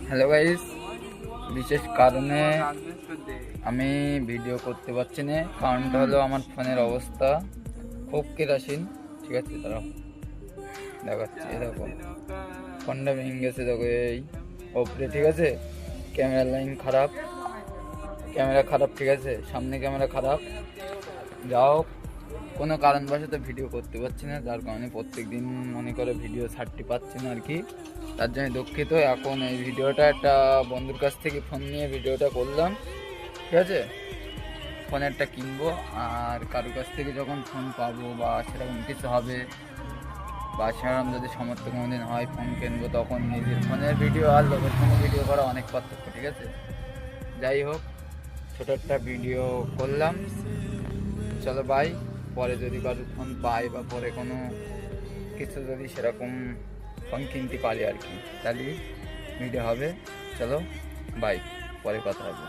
Hello guys, বিশেষ কারণে আমি ভিডিও করতে পারছি না। কারণটা হলো আমার ফোনের অবস্থা খুব কেরাসিন। ঠিক আছে, তারা দেখাচ্ছি। দেখো ফোনটা ভেঙে গেছে, দেখো এই ওপরে। ঠিক আছে, ক্যামেরা লাইন খারাপ, ক্যামেরা খারাপ। ঠিক আছে, সামনে ক্যামেরা খারাপ। যাও, কোনো কারণবশত ভিডিও করতে পারছি না, যার কারণে প্রত্যেক দিন মনে করে ভিডিও ছাড়তে পারছি না আর কি। তার জন্য দুঃখিত। এখন এই ভিডিওটা একটা বন্ধুর কাছ থেকে ফোন নিয়ে ভিডিওটা করলাম। ঠিক আছে, ফোনেরটা কিনবো, আর কারোর কাছ থেকে যখন ফোন পাবো বা সেরকম কিছু হবে বা সেরকম যদি সামর্থ্য কোনোদিন হয় ফোন কিনবো, তখন নিজের ফোনের ভিডিও আর লোকের ফোনে ভিডিও করা অনেক পার্থক্য। ঠিক আছে, যাই হোক, ছোটো একটা ভিডিও করলাম। চলো বাই। পরে যদি কারোর ফোন পাই বা পরে কোনো কিছু যদি সেরকম ফোন কিনতে পারি আর কি, তাহলে ভিডিও হবে। চলো বাই, পরে কথা হবে।